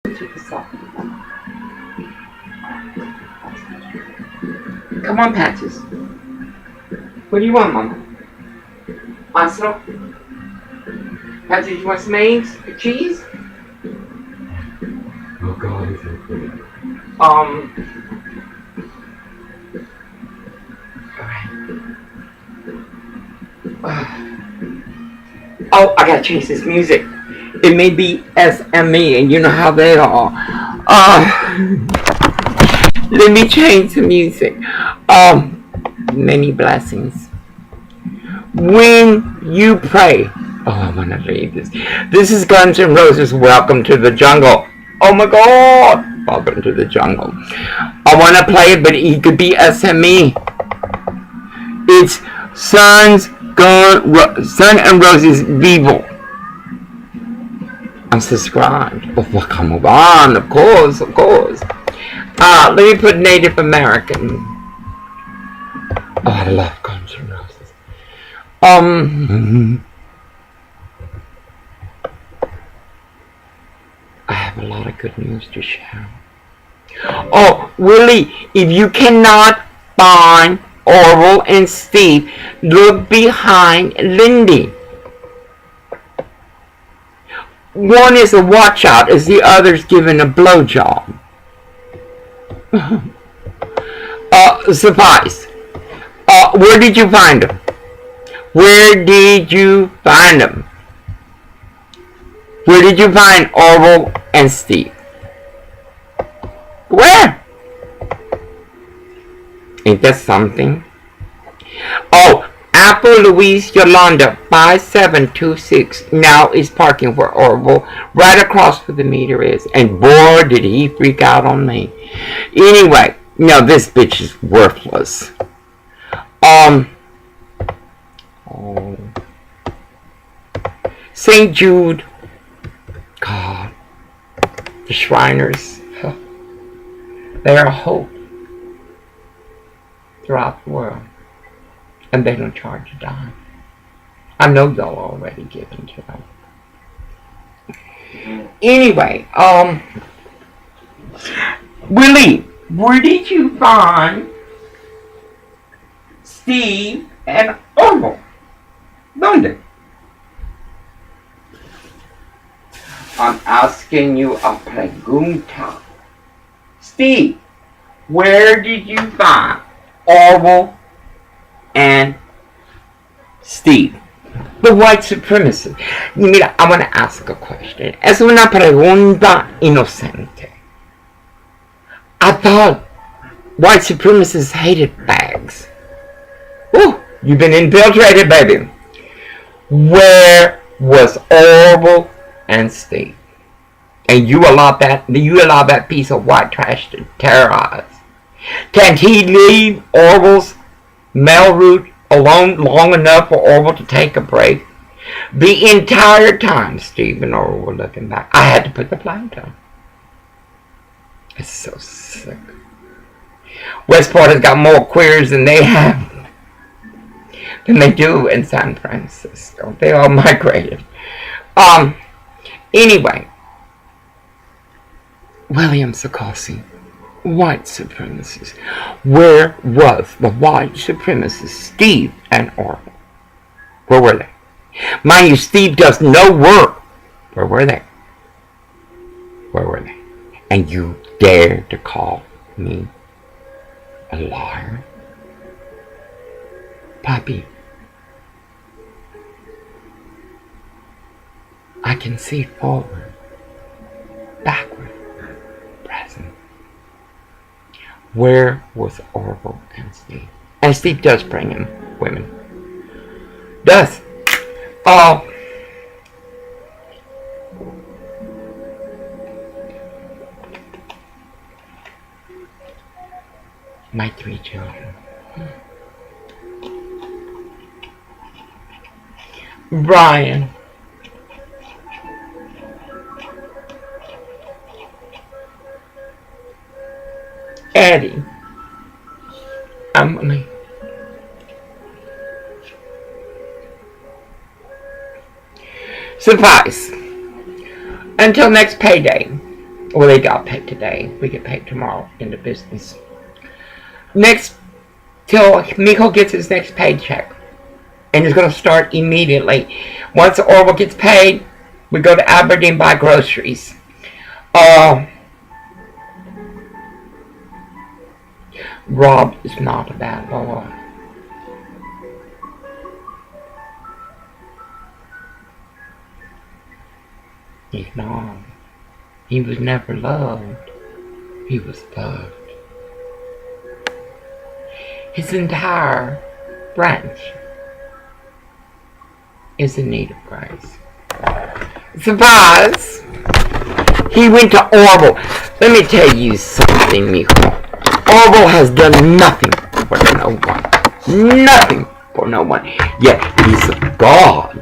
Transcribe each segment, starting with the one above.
Come on, Patches. What do you want, Mama? Arsenal? Patches, you want some eggs? Cheese? Oh God, is that good? Oh, I gotta change this music. It may be SME, and you know how they are. Let me change the music. Many blessings. When you pray. Oh, I want to read this. This is Guns N' Roses. Welcome to the jungle. Oh my God. Welcome to the jungle. I want to play it, but it could be SME. It's Sun and Roses Vivo. I'm subscribed. Oh, come on. Of course. Let me put Native American. Oh, I love Guns N' Roses. I have a lot of good news to share. Oh, Willie, if you cannot find Orville and Steve, look behind Lindy. One is a watch out as the other's giving a blowjob. Suffice. Where did you find them? Where did you find them? Where did you find Orville and Steve? Where? Ain't that something? Oh, Apple Louise Yolanda 5726 now is parking where Orville, right across where the meter is. And boy, did he freak out on me. Anyway, no, this bitch is worthless. St. Jude. God. The Shriners. They are a hope throughout the world. And they don't charge a dime. I know y'all already given to them. Anyway, Willie, where did you find Steve and Orville? London. I'm asking you a pregunta. Steve, where did you find Orville and Steve? The white supremacist. Mira, I want to ask a question. Es una pregunta inocente. I thought white supremacists hated fags. Ooh, you've been infiltrated, baby. Where was Orville and Steve? And you allowed that piece of white trash to terrorize. Can't he leave Orville's mail route alone long enough for Orville to take a break? The entire time Steve and Orville were looking back, I had to put the blame down. It's so sick. Westport has got more queers than they do in San Francisco. They all migrated. Anyway, William Sikorsky, white supremacists. Where was the white supremacist Steve and Orville? Where were they? Mind you, Steve does no work. Where were they? Where were they? And you dare to call me a liar? Papi, I can see forward, backward, present. Where was Orville and Steve? And Steve does bring in women. Does. Oh. My 3 children. Brian. Eddie. Emily. Suffice. Until next payday. Well, they got paid today. We get paid tomorrow in the business. Next, till Miko gets his next paycheck. And it's going to start immediately. Once Orville gets paid, we go to Aberdeen, buy groceries. Rob is not a bad boy. He's not. He was never loved. He was loved. His entire branch is in need of grace. Surprise! He went to Orville. Let me tell you something, Miko. Orville has done nothing for no one. Nothing for no one. Yet he's a God.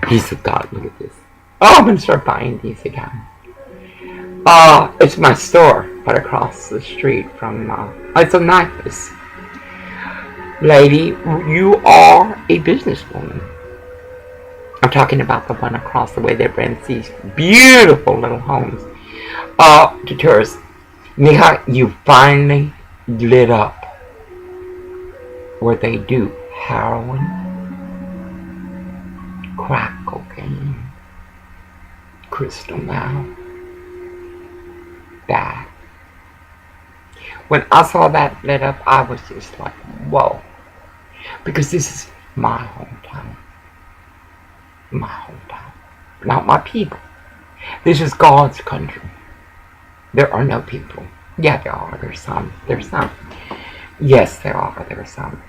He's a God. Look at this. Oh, I'm going to start buying these again. It's my store right across the street from, it's a Nifus. Lady, you are a businesswoman. I'm talking about the one across the way that rents these beautiful little homes to tourists. Mija, you finally lit up where they do heroin, crack cocaine, crystal meth, that. When I saw that lit up, I was just like, whoa. Because this is my hometown. My hometown. Not my people. This is God's country. There are no people. Yeah, there are. There's some. There's some. Yes, there are. There are some.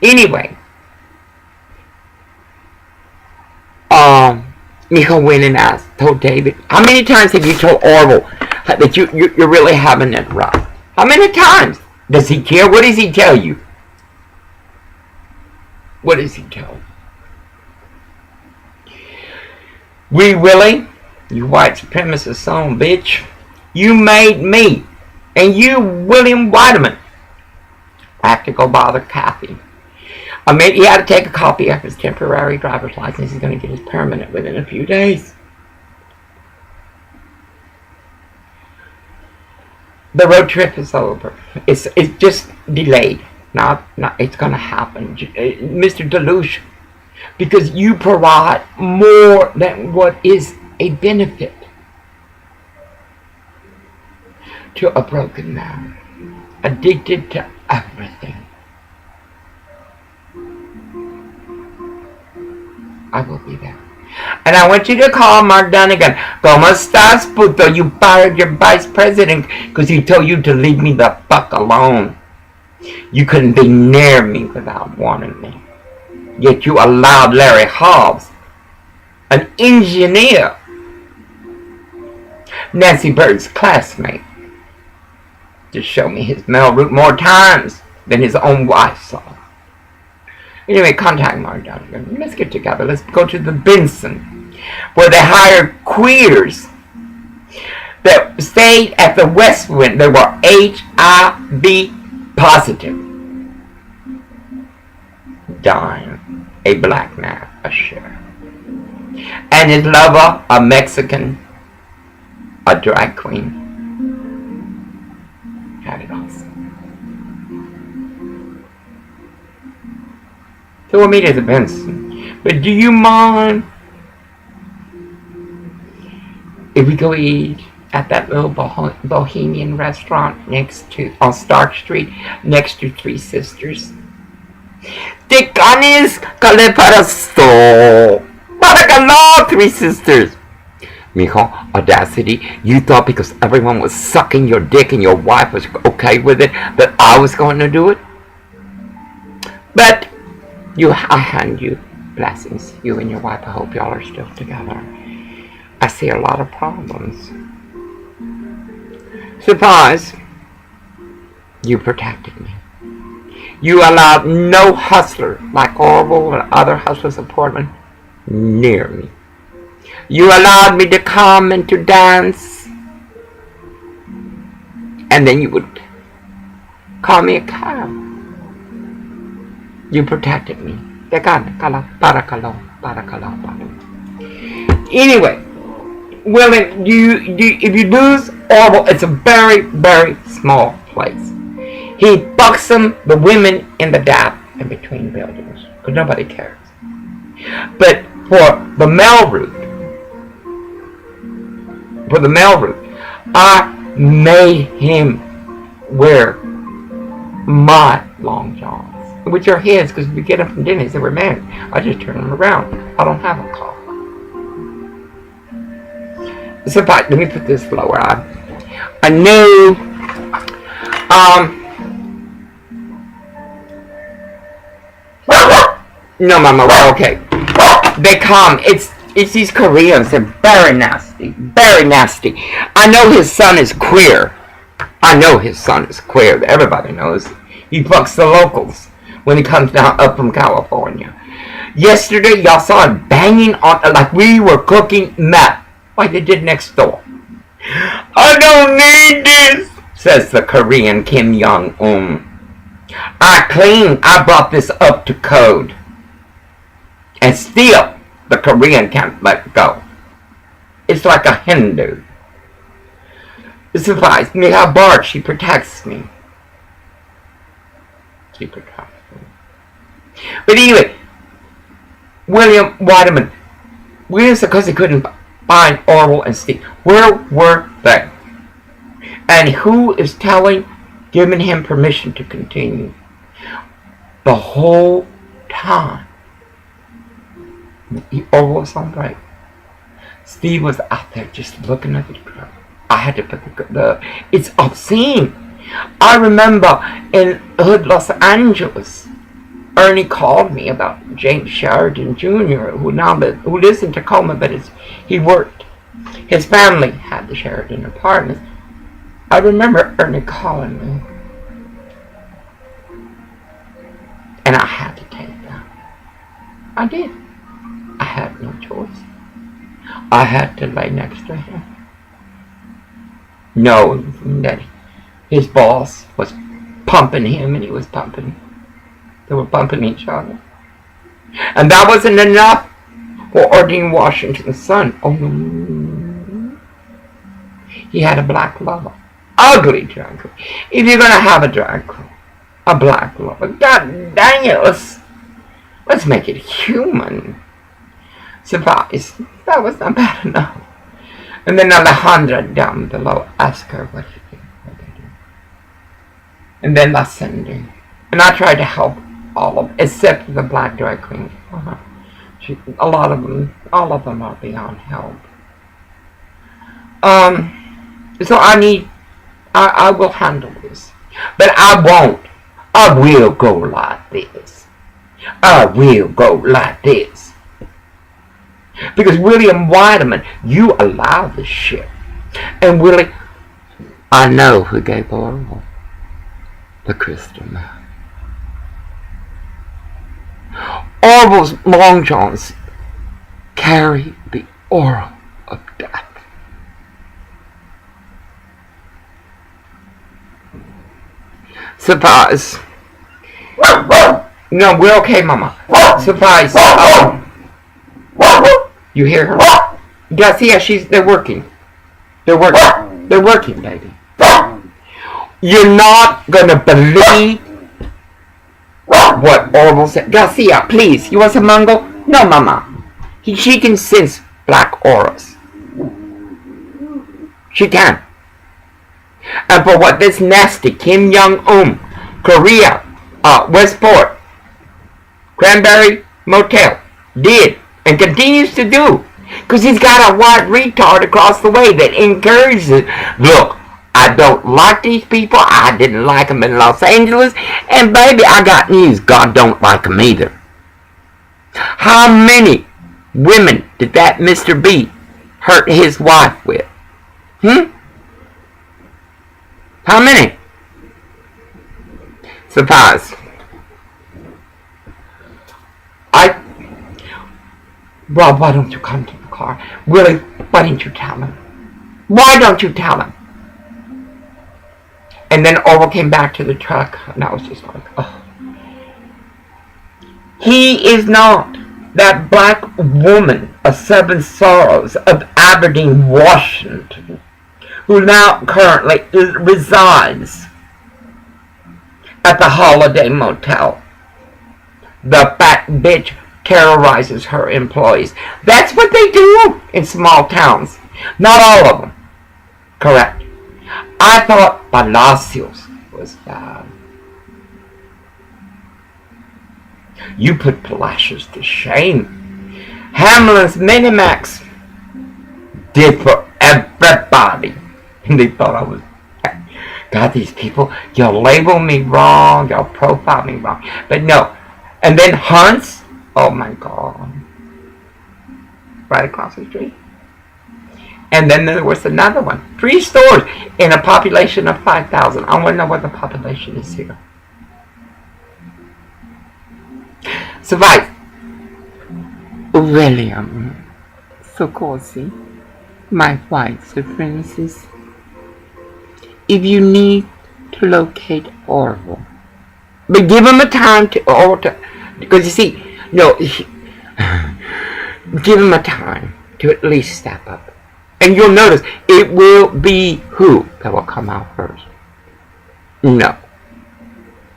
Anyway. Miko went and told David, how many times have you told Orville that you're really having it rough? How many times? Does he care? What does he tell you? What does he tell you? Wee Willie, you white supremacist son, bitch. You made me. And you, William Whiteman. I have to go bother Kathy. He had to take a copy of his temporary driver's license. He's going to get his permanent within a few days. The road trip is over. It's just delayed. Not it's going to happen. Mr. Deluge, because you provide more than what is a benefit to a broken man, addicted to everything. I will be there. And I want you to call Mark Dunnigan. Como estás, puto? You fired your vice president because he told you to leave me the fuck alone. You couldn't be near me without wanting me. Yet you allowed Larry Hobbs, an engineer, Nancy Bird's classmate, to show me his mail route more times than his own wife saw. Anyway, contact Mark Dunnigan. Let's get together. Let's go to the Benson, where they hired queers that stayed at the Westwind. They were HIV positive. Dying. A black man, a sheriff. And his lover, a Mexican, a drag queen. Had it awesome. So we'll meet at the Benson. But do you mind if we go eat at that little bohemian restaurant on Stark Street, next to Three Sisters? Te canis caleparasto. Para calor, Three Sisters. Mijo, audacity. You thought because everyone was sucking your dick and your wife was okay with it that I was going to do it? But I hand you blessings. You and your wife, I hope y'all are still together. I see a lot of problems. Surprise. You protected me. You allowed no hustler like Orville and other hustlers of Portland near me. You allowed me to come and to dance. And then you would call me a cow. You protected me. Anyway, William, if you lose Orville, it's a very, very small place. He bucks them, the women in the gap in between buildings, because nobody cares. But for the mail route, I made him wear my long johns, which are his, because we get them from Denny's. They were married. I just turn them around. I don't have a collar. So let me put this lower on. I knew, no, Mama, okay. They come. It's these Koreans. They're very nasty, very nasty. I know his son is queer. Everybody knows. He fucks the locals when he comes down up from California. Yesterday, y'all saw him banging on like we were cooking meth. Like they did next door. I don't need this, says the Korean Kim Jong-un. I brought this up to code. And still, the Korean can't let go. It's like a Hindu. It surprised me how Bart, she protects me. But anyway, William Whiteman, because he couldn't find Orville and Steve. Where were they? And who is giving him permission to continue? The whole time, Orville was on break. Steve was out there just looking at the truck. I had to put it's obscene. I remember in Hood, Los Angeles, Ernie called me about James Sheridan Jr., who lives in Tacoma, but he worked. His family had the Sheridan apartments. I remember Ernie calling me. And I had to take that. I did. I had no choice. I had to lay next to him. Knowing that his boss was pumping him and he was pumping. They were bumping each other. And that wasn't enough for Ordine Washington's son. Oh, no. He had a black lover. Ugly drag queen. If you're going to have a drag queen, a black lover, God dang it, let's make it human. Surprise. That was not bad enough. And then Alejandra down below asked her what he did. And then La Cindy. And I tried to help all of them, except the black drag queen. All of them are beyond help. So I will handle this. But I won't. I will go like this. Because William Whiteman, you allow this shit. And Willie, I know who gave Orville the crystal meth. Orville's long johns carry the aura of death. Surprise. No, we're okay, Mama. Surprise. You hear her? Garcia, they're working. They're working, baby. You're not gonna believe what Orville said. Garcia, please, you want some mango? No, Mama. She can sense black auras. She can. And for what this nasty Kim Jong-un, Korea, Westport, Cranberry Motel did and continues to do, because he's got a white retard across the way that encourages it. Look, I don't like these people. I didn't like them in Los Angeles. And baby, I got news. God don't like them either. How many women did that Mr. B hurt his wife with? How many? Surprise. Rob, why don't you come to the car? Willie, why didn't you tell him? Why don't you tell him? And then Orville came back to the truck, and I was just like, oh. He is not that black woman of Seven Sorrows of Aberdeen, Washington, who now currently resides at the Holiday Motel. The fat bitch terrorizes her employees. That's what they do in small towns. Not all of them. Correct. I thought Palacios was bad. You put Palacios to shame. Hamlin's Minimax did for everybody. And they thought I was bad. God, these people, you'll label me wrong, you'll profile me wrong. But no. And then Hunt's, oh my God. Right across the street. And then there was another one. 3 stores in a population of 5,000. I want to know what the population is here. Survive. William Socorsi, my white supremacist. If you need to locate Orville, but give him a time to because you see, no, give him a time to at least step up. And you'll notice, it will be who that will come out first. No.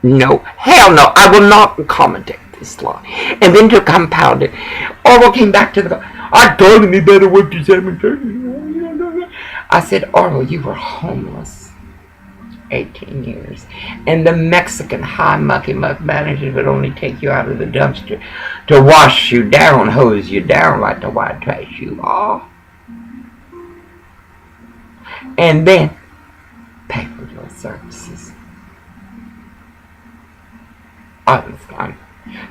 No. Hell no. I will not commentate this law. And then to compound it, Orwell came back to the... I told him he better work to 7:30. I said, Orwell, you were homeless 18 years. And the Mexican high mucky muck managers would only take you out of the dumpster to wash you down, hose you down like the white trash you are. And then pay for your services. I understand.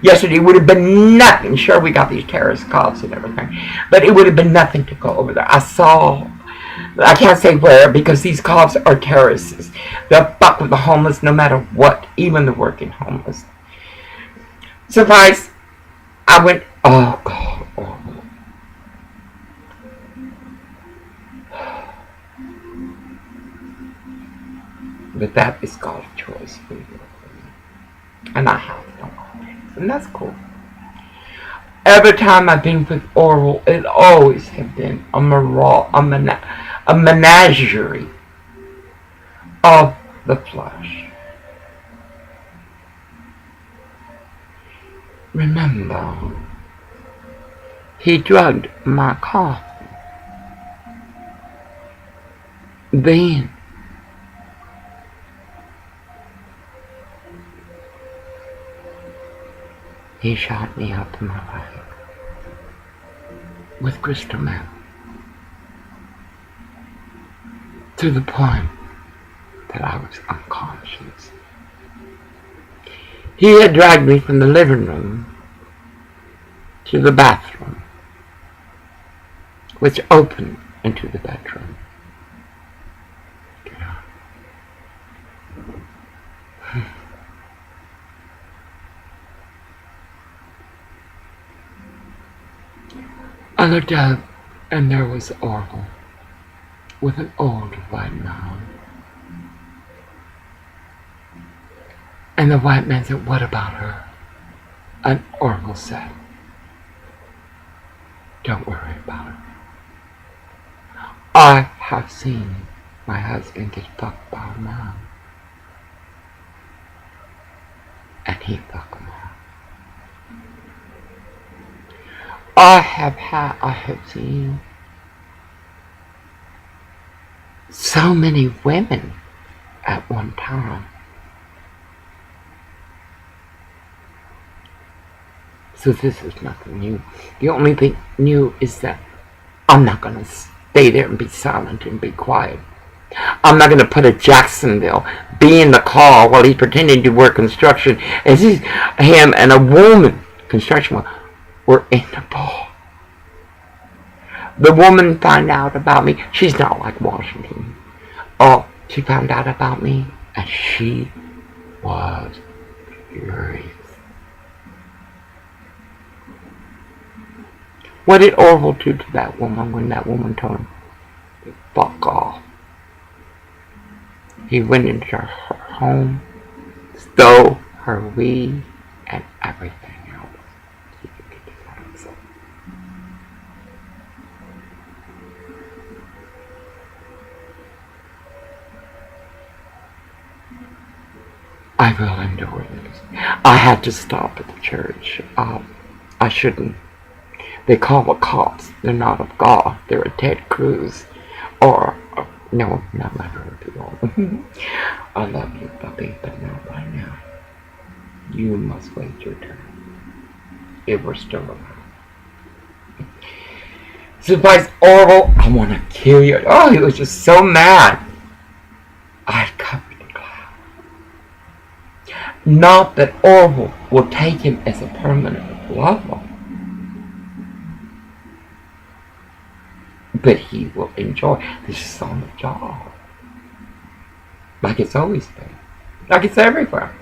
Yesterday would have been nothing. Sure, we got these terrorist cops and everything, but it would have been nothing to go over there. I can't say where because these cops are terrorists. They'll fuck with the homeless no matter what, even the working homeless. Suffice, I went, oh God, oh. But that is God's choice for you. And I have no comments. And that's cool. Every time I've been with Oral, it always has been a menagerie of the flesh. Remember, he drugged my coffee. Then he shot me up in my leg with crystal meth to the point that I was unconscious. He had dragged me from the living room to the bathroom, which opened into the bedroom. I looked up, and there was Orville with an old white man. And the white man said, "What about her?" And Orville said, "Don't worry about her. I have seen my husband get fucked by a man. And he fucked him. I have seen so many women at one time. So this is nothing new. The only thing new is that I'm not going to stay there and be silent and be quiet. I'm not going to put a Jacksonville be in the car while he's pretending to work construction as him and a woman, construction woman, were in the bar. The woman found out about me. She's not like Washington. Oh, she found out about me, and she was furious. What did Orville do to that woman when that woman told him to fuck off? He went into her home, stole her weed, and everything else he could get his hands I will endure this. I had to stop at the church. I shouldn't. They call the cops. They're not of God. They're a Ted Cruz. Or, no, not my people. I love you, puppy, but not right now. You must wait your turn. If we're still alive. Supervisor Orville, I want to kill you. Oh, he was just so mad. I covered the cloud. Not that Orville will take him as a permanent lover, but he will enjoy this on the job. Like it's always been. Like it's everywhere.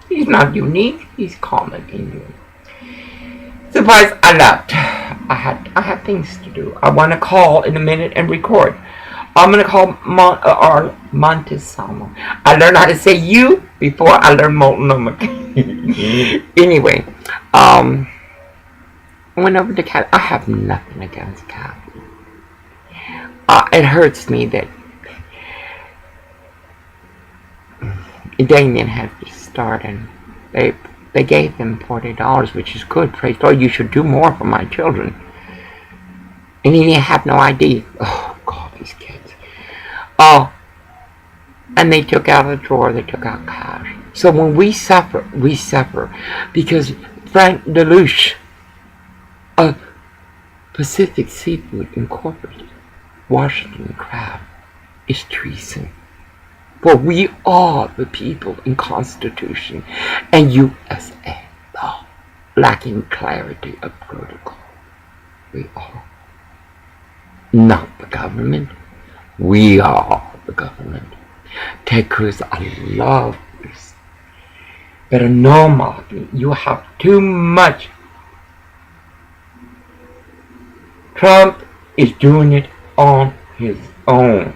He's not unique. He's common in you. Surprise! I left. I had things to do. I want to call in a minute and record. I'm gonna call Montesamo. I learned how to say you before I learned Multnomah. Anyway, I went over to Cat. I have nothing against Cat. It hurts me that Damien had to start, and they gave him $40, which is good. Praise God, you should do more for my children. And he have no ID. Oh God, these kids. Oh, and they took out of the drawer. They took out cash. So when we suffer because Frank Deluche of Pacific Seafood Incorporated, Washington Crab, is treason. For we are the people in Constitution and USA law, lacking clarity of protocol. We are not the government. We are the government. Ted Cruz, I love this. But no, Martin, you have too much. Trump is doing it on his own.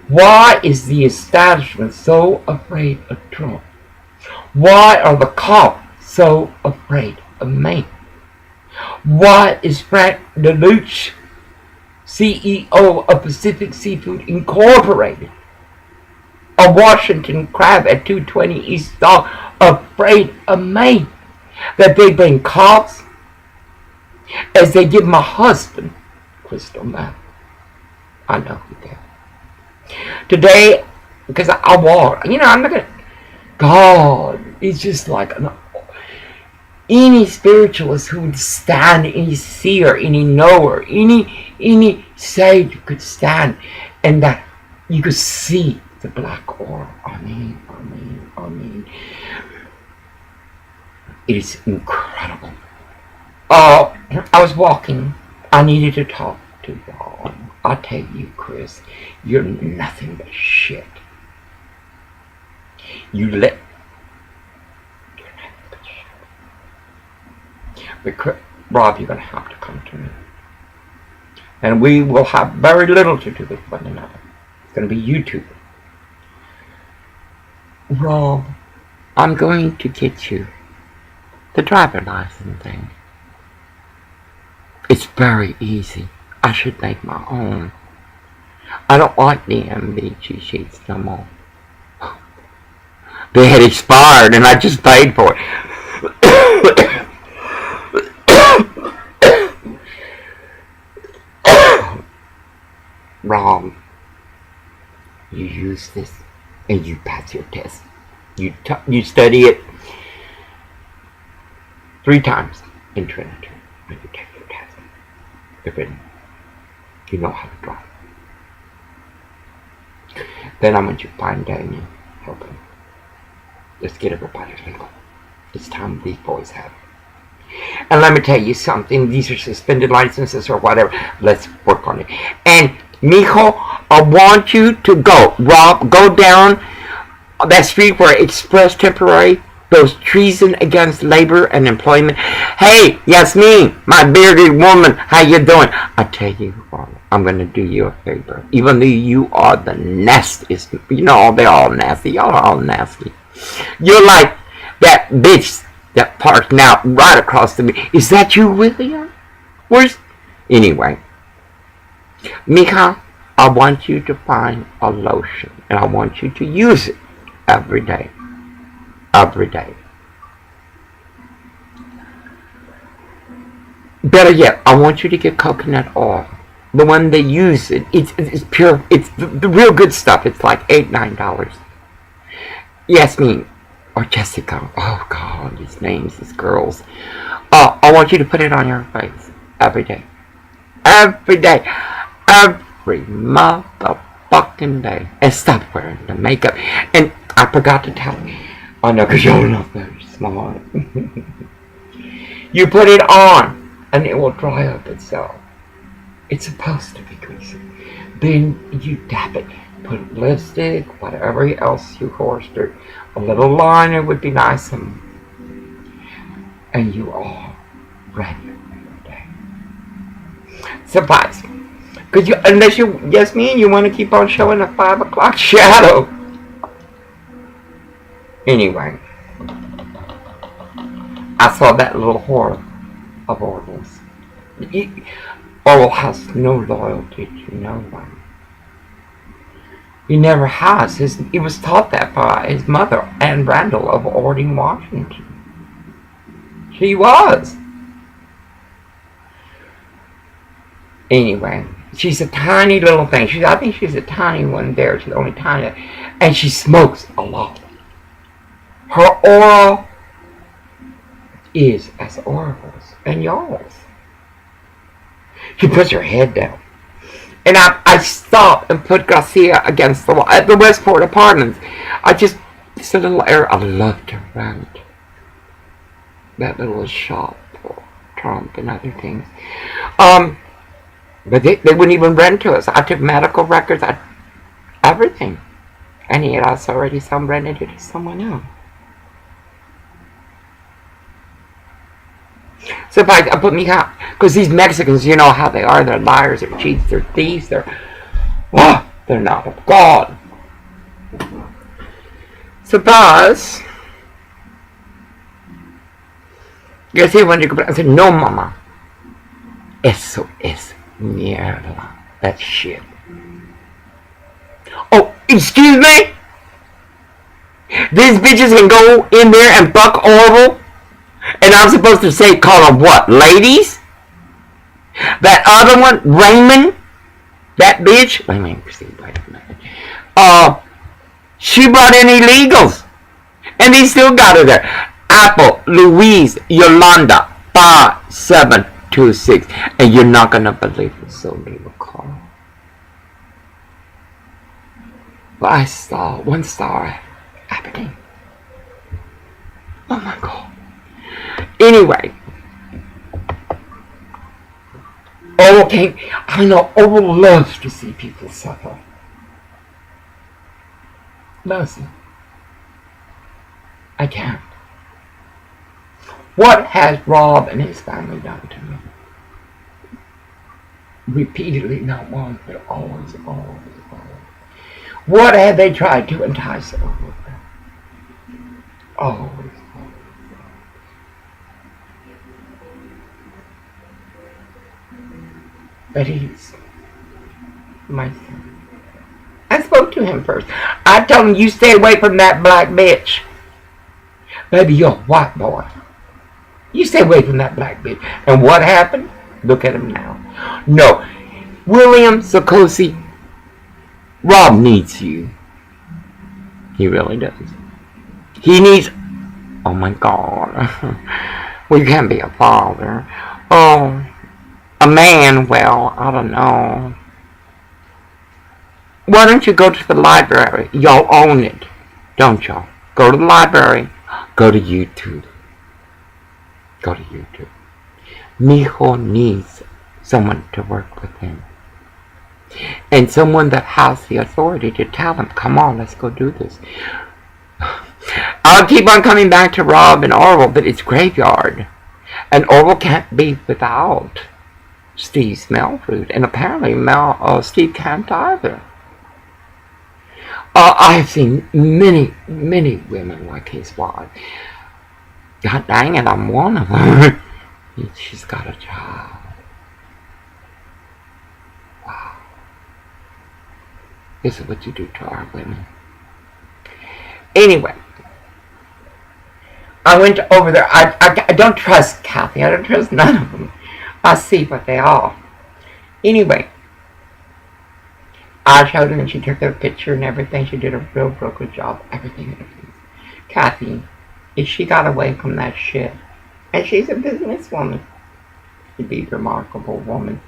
Why is the establishment so afraid of Trump? Why are the cops so afraid of me? Why is Frank Deluche, CEO of Pacific Seafood Incorporated, a Washington Crab at 220 East Dog, afraid of me? That they bring cops as they give my husband crystal meth. I know who they are. Today, because I walk, I'm not going to, God is just like any spiritualist who would stand, any seer, any knower, any sage could stand, and that you could see the black aura. Amen, amen, amen. It is incredible. I was walking. I needed to talk to y'all. I tell you, Chris, you're nothing but shit. You're nothing but shit. But Rob, you're going to have to come to me. And we will have very little to do with one another. It's going to be YouTube. Rob, I'm going to get you the driver license thing. It's very easy. I should make my own. I don't like the MVG sheets no more. They had expired and I just paid for it. Wrong. You use this and you pass your test. You study it 3 times in Trinity when you take your test. If you know how to drive. Then I want you to find Daniel, help him. Let's get everybody legal. It's time these boys have it. And let me tell you something, these are suspended licenses or whatever. Let's work on it. And Mijo, I want you to go. Rob, go down that street where Express Temporary, those treason against labor and employment. Hey, Yasmin, my bearded woman, how you doing? I tell you what, I'm going to do you a favor. Even though you are the nastiest, they're all nasty. Y'all are all nasty. You're like that bitch that parked now right across the me. Is that you, William? Anyway, Mika, I want you to find a lotion, and I want you to use it every day. Every day. Better yet, I want you to get coconut oil. The one they use, it's pure, it's the real good stuff. It's like $8, $9. Yasmin, or Jessica, oh God, these names, these girls. I want you to put it on your face every day. Every day. Every motherfucking day. And stop wearing the makeup. And I forgot to tell you. I know, because you're not very smart. You put it on, and it will dry up itself. It's supposed to be greasy. Then you dab it. Put lipstick, whatever else you horsed. A little liner would be nice. And you are ready for your day. Surprise. Because unless you, yes, me, and you want to keep on showing a 5 o'clock shadow. Anyway. I saw that little horror of Oracle's. Oral has no loyalty to no one. He never has. He was taught that by his mother, Anne Randall of Ording, Washington. She was. Anyway, she's a tiny little thing. I think she's a tiny one there. She's only tiny. And she smokes a lot. Her aura is as Oracle's and y'all's. She puts her head down. And I stopped and put Garcia against the wall at the Westport Apartments. It's a little area I love to rent. That little shop for Trump and other things. But they wouldn't even rent to us. I took medical records, everything. And he had also already rented it to someone else. So if I put me out, because these Mexicans, you know how they are. They're liars, they're cheats, they're thieves, they're not of God. Suppose, guess he wanted to go back. I said, no, mama. Eso es mierda. That's shit. Oh, excuse me? These bitches can go in there and fuck Orville? And I'm supposed to say, call them what, ladies? That other one, Raymond, that bitch, wait a minute. She brought in illegals. And they still got her there. Apple, Louise, Yolanda, 5726. And you're not going to believe it, so little call. But I saw 1 star happening. Oh my God. Anyway, I know Oral loves to see people suffer. Loves it. I can't. What has Rob and his family done to me? Repeatedly, not once, but always. What have they tried to entice over them? Always. But he's my son. I spoke to him first. I told him, you stay away from that black bitch. Baby, you're a white boy. You stay away from that black bitch. And what happened? Look at him now. No. William Sakosi, Rob needs you. He really does. He needs... Oh my God. Well, you can't be a father. Oh... A man, well, I don't know. Why don't you go to the library? Y'all own it, don't y'all? Go to the library. Go to YouTube. Go to YouTube. Mijo needs someone to work with him. And someone that has the authority to tell him, come on, let's go do this. I'll keep on coming back to Rob and Orville, but it's graveyard. And Orville can't be without Steve Smellfruit, and apparently Steve can't either. I've seen many women like his wife. God dang it, I'm one of them. She's got a job. Wow. This is what you do to our women. Anyway, I went over there. I don't trust Kathy. I don't trust none of them. I see what they are. Anyway, I showed her and she took their picture and everything. She did a real good job. Everything. Kathy, if she got away from that shit, and she's a businesswoman, she'd be a remarkable woman.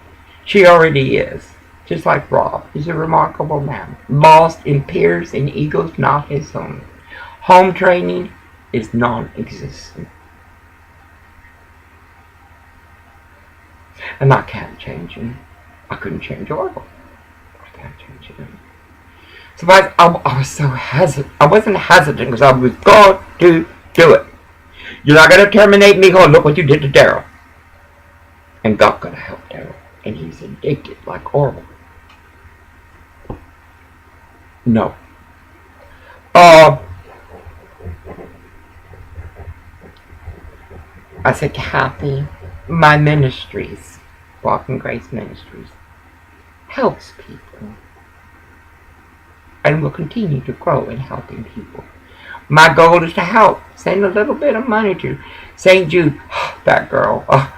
She already is. Just like Rob. He's a remarkable man. Lost in peers and egos not his own. Home training is non-existent. And I can't change him. I couldn't change Orville. I can't change him. So I was so hesitant. I wasn't hesitant because I was going to do it. You're not going to terminate me. Oh, look what you did to Daryl. And God could have helped Daryl. And he's addicted like Orville. No. I said, Kathy, my ministries, Walking Grace Ministries, helps people. And will continue to grow in helping people. My goal is to help. Send a little bit of money to St. Jude. Oh, that girl. Oh.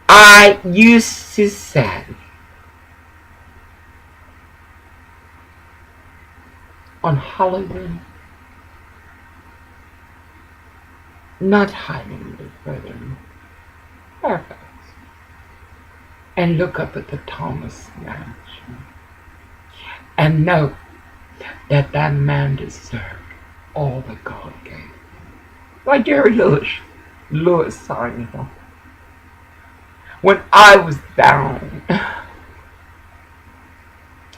I used to say, on Halloween, not hiding the brethren, Fairfax, and look up at the Thomas mansion and know that that man deserved all that God gave him. Like Jerry Lewis sang, you know. When I was down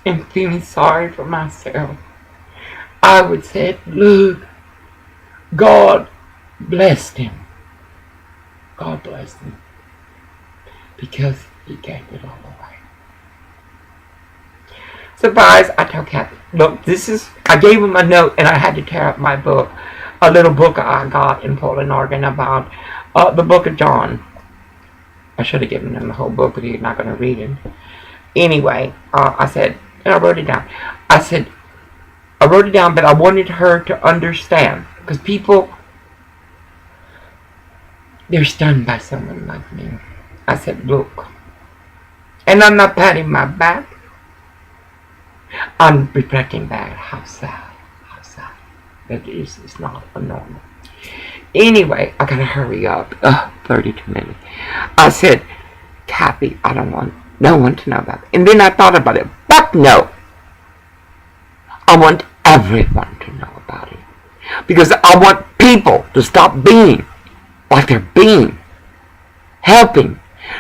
and feeling sorry for myself, I would say, look, God blessed him. God blessed him. Because he gave it all away. Surprise, I told Kathy, look, I gave him a note and I had to tear up my book. A little book I got in Portland, Oregon about the book of John. I should have given him the whole book, but he's not going to read it. Anyway, I said, and I wrote it down. I wrote it down, but I wanted her to understand. Because people, they're stunned by someone like me. I said, look. And I'm not patting my back. I'm reflecting back how sad that it's not a normal. Anyway, I gotta hurry up. 32 minutes. I said, Kathy, I don't want no one to know about it. And then I thought about it. But no. I want everyone to know about it. Because I want people to stop being like they're being. Helping.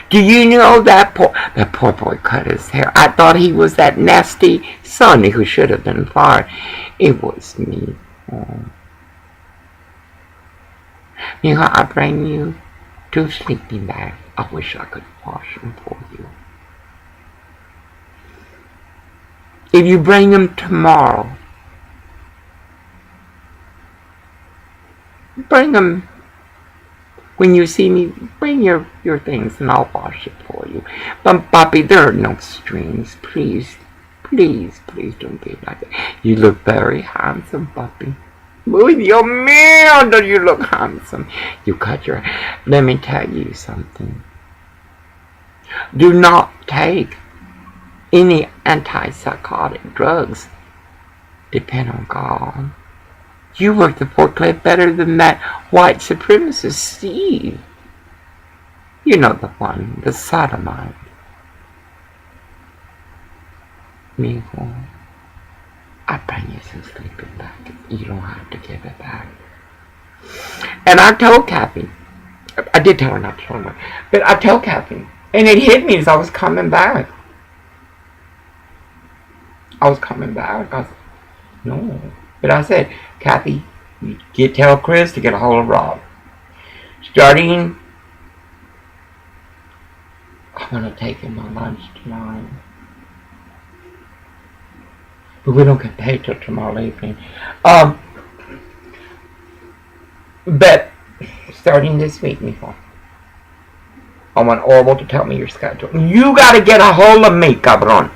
Do you know that poor boy cut his hair? I thought he was that nasty son who should have been fired. It was me. Oh. You know, I bring you to a sleeping bag. I wish I could wash them for you. If you bring them tomorrow, bring them when you see me. Bring your things and I'll wash it for you. But Bobby, there are no strings. Please don't be like that. You look very handsome, Bobby. Muy Dios mío, do you look handsome? You cut your hair. Let me tell you something. Do not take any antipsychotic drugs. Depend on God. You work the forklift better than that white supremacist Steve. You know the one, the sodomite. Mijo, I bring you some sleeping bag. You don't have to give it back. And I told Kathy, I did tell her not to tell her, but I told Kathy, and it hit me as I was coming back. I said, no. But I said, Kathy, tell Chris to get a hold of Rob. Starting, I'm going to take him on lunch tonight. But we don't get paid till tomorrow evening. But starting this week, Nicole, I want Orville to tell me your schedule. You got to get a hold of me, cabron.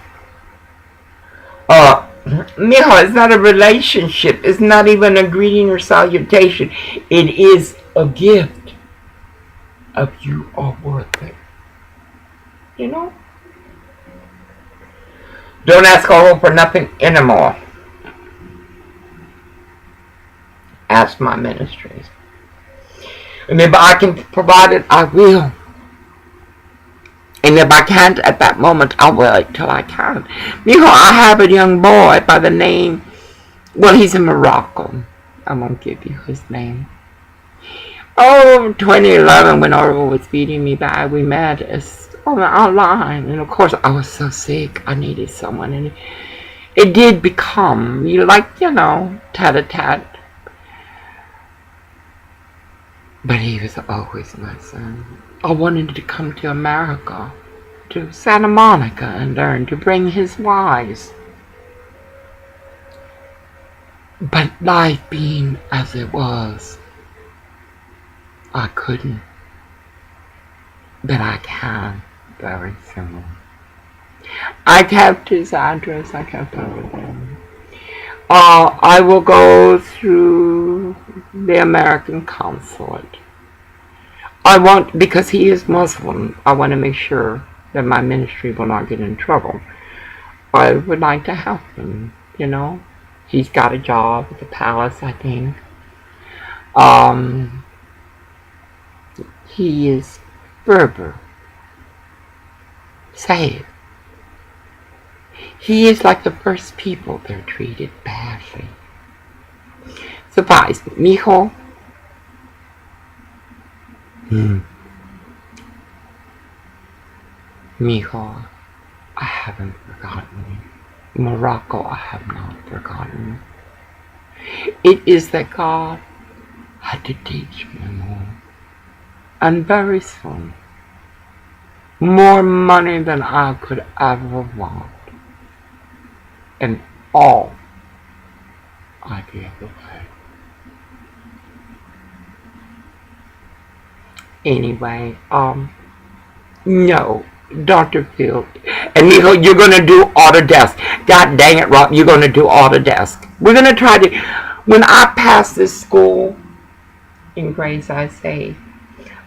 Mijo, it's not a relationship. It's not even a greeting or salutation. It is a gift of you are worth it. You know? Don't ask or hope for nothing anymore. Ask my ministries. And if I can provide it, I will. And if I can't at that moment, I'll wait till I can. Mijo, I have a young boy by the name, well, he's in Morocco. I won't give you his name. 2011, when Orville was feeding me back, we met online. And of course, I was so sick. I needed someone. And it did become, tat-a-tat. But he was always my son. I wanted to come to America, to Santa Monica, and learn to bring his wives. But life being as it was, I couldn't. But I can very soon. I kept his address. I kept everything. I will go through the American consulate. Because he is Muslim, I want to make sure that my ministry will not get in trouble. I would like to help him, He's got a job at the palace, I think. He is Berber. Say it. He is like the first people they're treated badly. Surprise, mijo. Mijo, I haven't forgotten you. Morocco, I have not forgotten you. It is that God had to teach me more. And very soon, more money than I could ever want. And all I gave away. Anyway, no, Dr. Field. And Mijo, you're going to do Autodesk. God dang it, Rob, you're going to do Autodesk. We're going to try to, when I pass this school, in grace I say,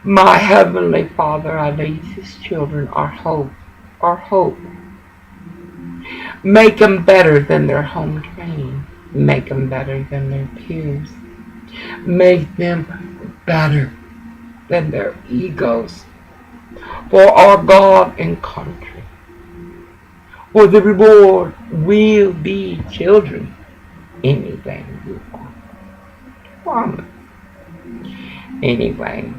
my Heavenly Father, I leave His children our hope, our hope. Make them better than their home training. Make them better than their peers. Make them better than their egos. For our God and country. For the reward will be children. Anything you want. Promise. Anyway.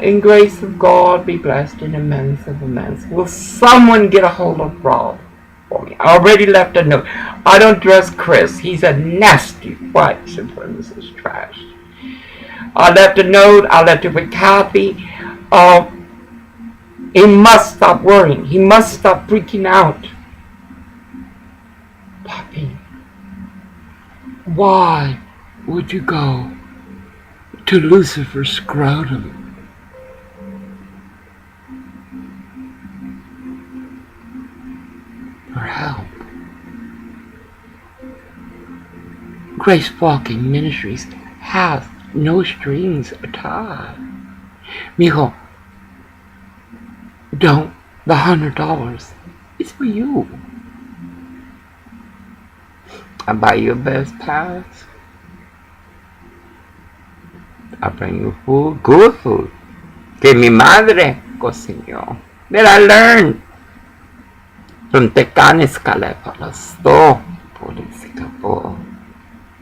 In grace of God, be blessed in immense of immense. Will someone get a hold of Rob for me? I already left a note. I don't trust Chris. He's a nasty white supremacist trash. I left a note. I left it with Kathy. He must stop worrying. He must stop freaking out. Poppy, why would you go to Lucifer's scrotum? For help. Grace Walking Ministries has no strings attached. Mijo, don't. The $100 is for you. I buy you a best pass. I bring you food, good food. Que mi madre cocinó. That I learned from Tecanes Calefalasto, Police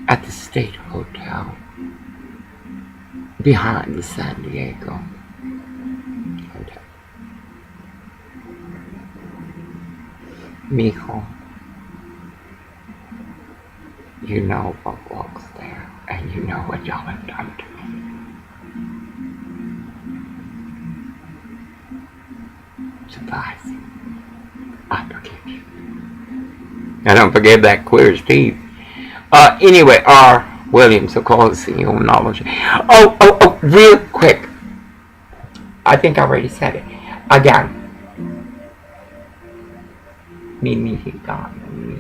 at the State Hotel behind the San Diego Hotel. Mijo, you know what walks there, and you know what y'all have done to me. Surprise. I forgive you. I don't forgive that queer Steve. Anyway, R. Williams, of course, you know, knowledge. Oh, real quick. I think I already said it. Again. Mimi, he got me.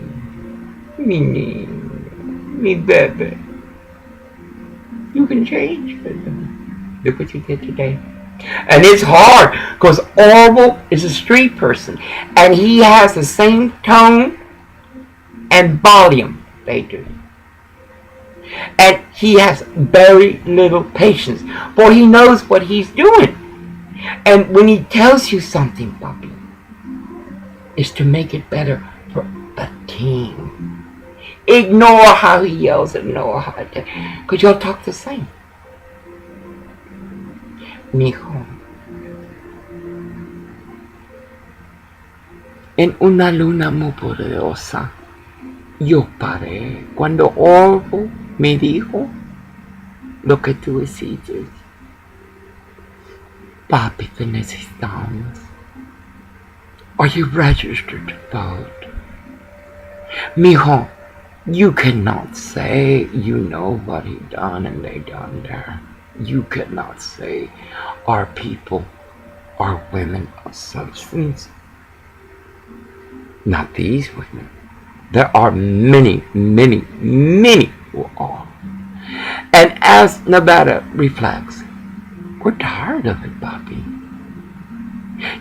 Mi niño, mi bebe. You can change it. Look what you did today. And it's hard because Orville is a street person and he has the same tone and volume they do. And he has very little patience, for he knows what he's doing. And when he tells you something, Bobby, it's to make it better for the team. Ignore how he yells and ignore how it does, because you'll talk the same. Mijo, en una luna muy poderosa, yo paré cuando Orville me dijo lo que tú hiciste. Papi, te necesitamos. Are you registered to vote? Mijo, you cannot say you know what he done and they done there. You cannot say our people are women of substance. Not these women. There are many, many, many who are. And as Nevada reflects, we're tired of it, Bobby.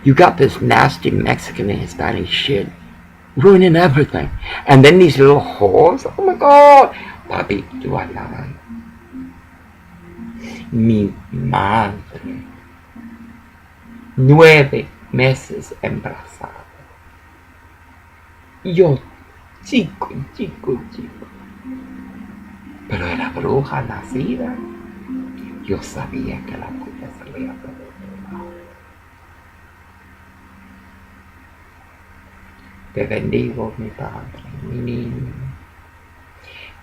You got this nasty Mexican and Hispanic shit ruining everything. And then these little whores, oh my God. Bobby, do I lie? Mi madre, 9 meses embarazada. Yo, chico. Pero era bruja nacida. Yo sabía que la puta salía por otro lado. Te bendigo, mi padre, mi niño.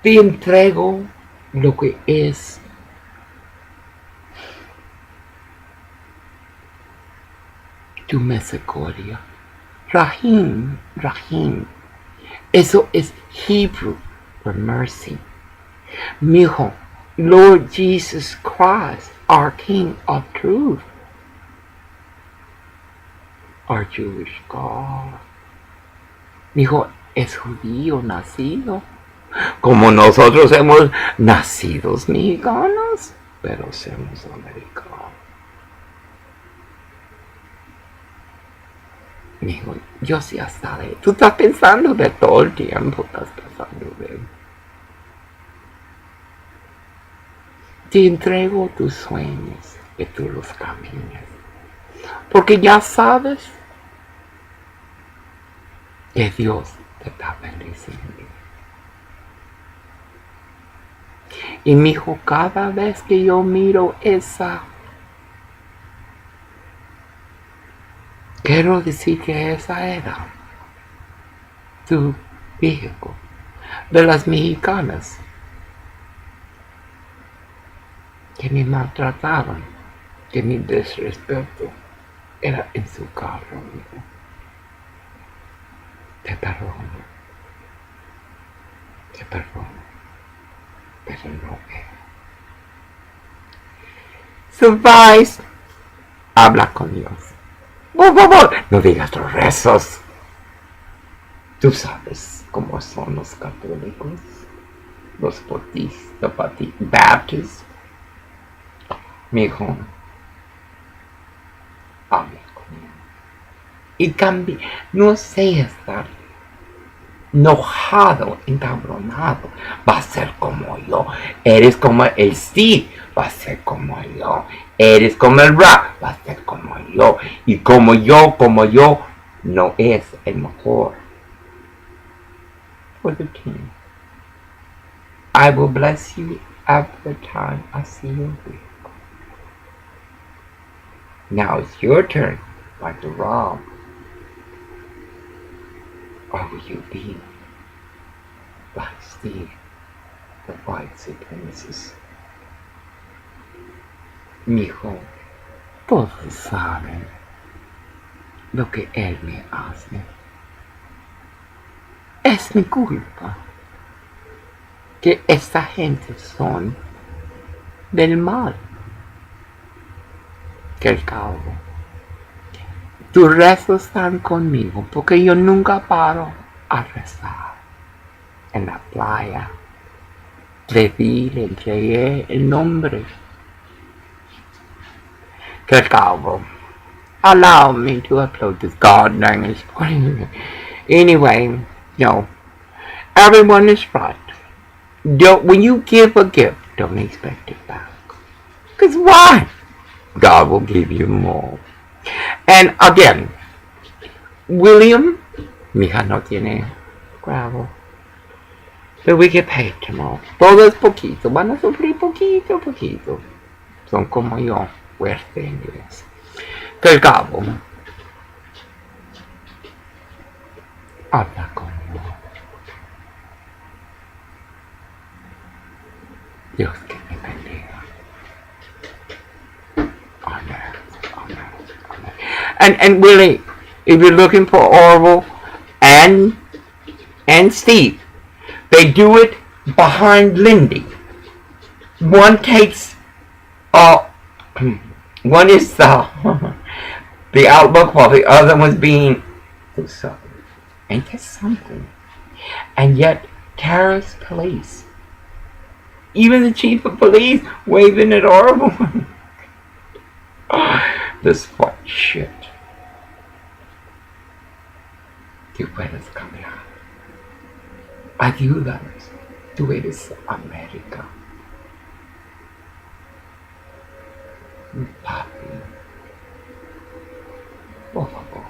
Te entrego lo que es tu misericordia. Rahim. Eso es Hebrew for mercy. Mijo, Lord Jesus Christ, our King of truth, our Jewish God. Mijo, es judío nacido, como nosotros hemos nacidos mexicanos, pero somos americanos. Mijo, yo sí hasta de... Tú estás pensando de todo el tiempo, estás pensando de... Te entrego tus sueños, que tú los camines. Porque ya sabes que Dios te está bendiciendo. Y mijo, cada vez que yo miro esa, quiero decir que esa era tu hijo de las mexicanas que me maltrataron, que mi desrespeto era en su carro, amigo. Te perdono, pero no era. Survive, habla con Dios. Por favor, no digas los rezos. Tú sabes cómo son los católicos, los Baptists. Mi hijo, habla con él. Y cambie, no sea estar enojado, encabronado. Va a ser como yo. Eres como el Steve, va a ser como yo. Eres como el Ra, va a ser como yo. Y como yo, no es el mejor. For the team. I will bless you every time I see your vehicle. Now it's your turn, like the Rob. Or will you be like Steve, the white supremacist? Mijo, todos saben lo que él me hace. Es mi culpa que esta gente son del mal. Que el cabo. Tus rezos están conmigo porque yo nunca paro a rezar. en la playa. Le entregué el nombre. Que cabo. Allow me to upload this goddamn this morning. Anyway, no. Everyone is right. When you give a gift, don't expect it back. Because why? God will give you more. And again, William, mija no tiene gravel. But we get paid tomorrow. Todo es poquito. Van a sufrir poquito, poquito. Son como yo, fuerte inglés. Que el cabo habla conmigo. Dios que me bendiga. Amen. Amen. Amen. And Willie, if you're looking for Orville and Steve, they do it behind Lindy. One takes, one is the outlook while the other was being, so, ain't that something? And yet, terrorist police, even the chief of police waving at Orville. This what shit. Tú puedes cambiar. Ayúdanos. Tú eres América. Papi. Por favor.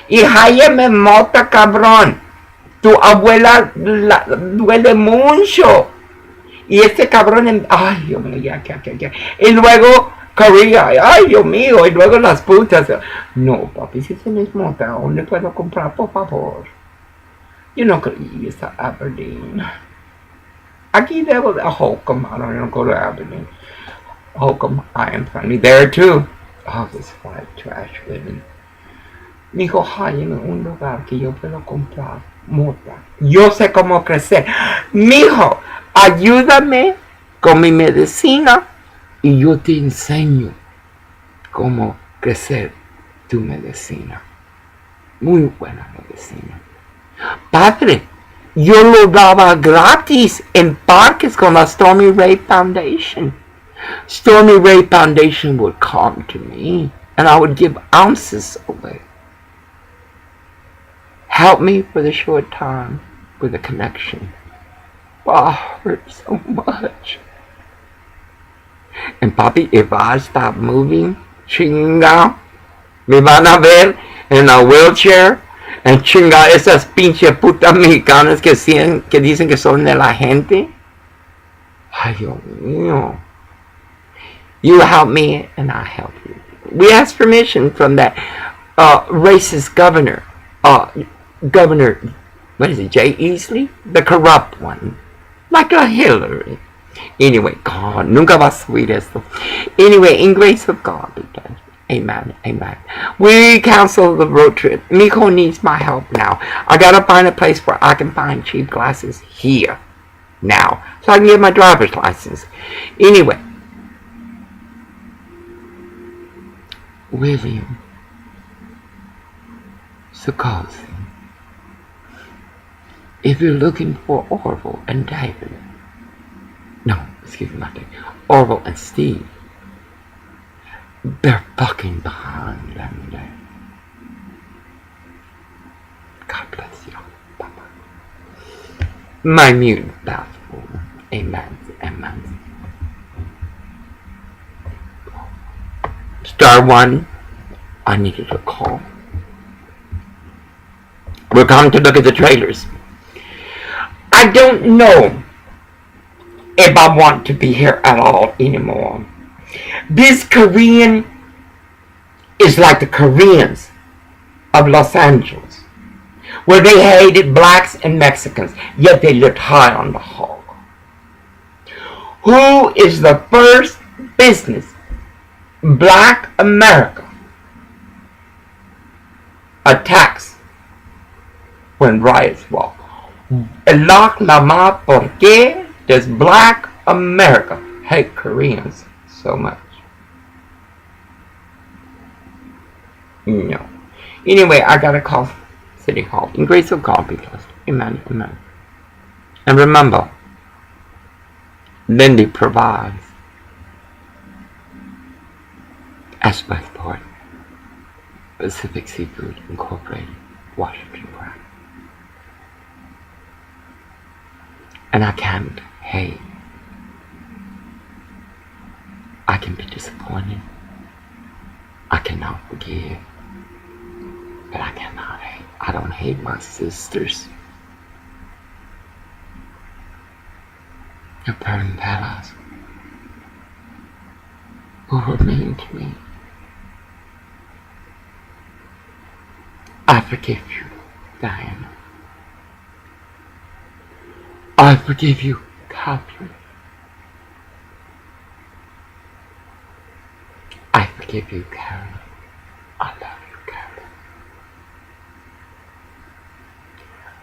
Y Jaime Mota, cabrón. Tu abuela duele mucho. Y este cabrón, ay, Dios mío, ya. Y luego Korea, ay, Dios mío, y luego las putas. No, papi, si tienes Mota, ¿dónde puedo comprar, por favor? Yo no creo ir a Aberdeen. Aquí debo de Holcomb. I don't go to Aberdeen. Holcomb, I am friendly there too. Oh, this white trash living. Mijo, háyame un lugar que yo puedo comprar Mota. Yo sé cómo crecer. Mijo, ayúdame con mi medicina y yo te enseño cómo crecer tu medicina. Muy buena medicina. Padre, yo lo daba gratis en parques con la Stormy Ray Foundation. Stormy Ray Foundation would come to me and I would give ounces away. Help me for the short time with a connection. Oh, it hurts so much. And papi, if I stop moving, chinga, me van a ver en a wheelchair. And chinga esas pinche putas mexicanas que dicen que son de la gente. Ay, Dios mío. You help me and I help you. We asked permission from that racist governor. Governor, what is it, Jay Easley? The corrupt one. Like a Hillary. Anyway, God, nunca va a subir esto. Anyway, in grace of God be done. Amen, amen. We cancel the road trip. Miko needs my help now. I gotta find a place where I can find cheap glasses here. Now. So I can get my driver's license. Anyway. William Sukosi. If you're looking for Orville and David. No, excuse me, not David. Orville and Steve. They're fucking behind them there. God bless you, Papa. My mute bathroom. Amen. Amen. Star one. I needed a call. We're going to look at the trailers. I don't know if I want to be here at all anymore. This Korean is like the Koreans of Los Angeles, where they hated blacks and Mexicans, yet they looked high on the hog. Who is the first business Black America attacks when riots walk? ¿Por qué does Black America hate Koreans so much? No. Anyway, I gotta call City Hall. In grace of God be blessed. Amen. Amen. And remember, Lindy provides Esport Pacific Seafood Incorporated, Washington Prime. And I can't hate. I can be disappointed. I cannot forgive. But I cannot hate. I don't hate my sisters. Your burning palace who were mean to me. I forgive you, Diana. I forgive you, Catherine. I forgive you, Karen. I love you, Karen.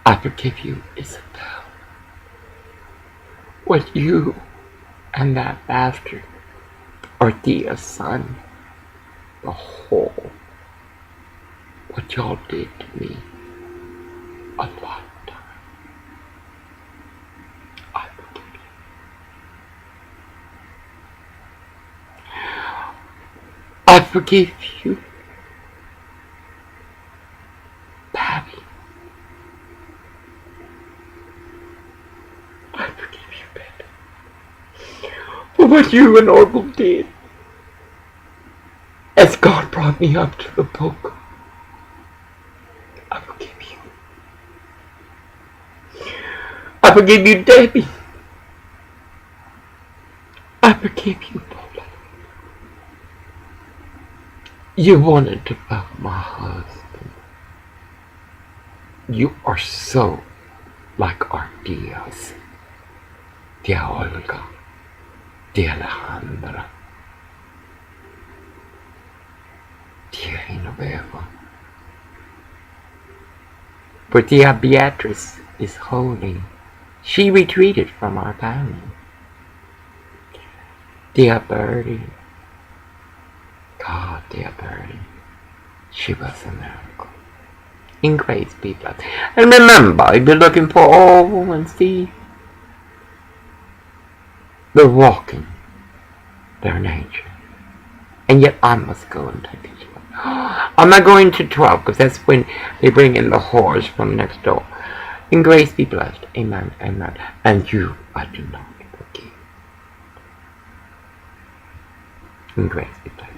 I forgive you, Isabel. What you and that bastard Ortiga's son, the whole, what y'all did to me a lot of time. I forgive you. I forgive you, Patty. I forgive you, Patty, for what you and Orville did. As God brought me up to the book, I forgive you. I forgive you, Debbie. I forgive you, Paula. You wanted to fuck my husband. You are so like our Diaz, Tia Olga, Tia Alejandra, Tia Genoveva. But Tia Beatrice is holy. She retreated from our family. Tia Birdie, God, Tia Birdie, she was a miracle. In grace be blessed. And remember, if you're looking for Orville and Steve, they're walking their nature. And yet I must go and take it. I'm not going to 12 because that's when they bring in the whores from next door. In grace be blessed. Amen. Amen. And you, I do not forgive. In grace be blessed.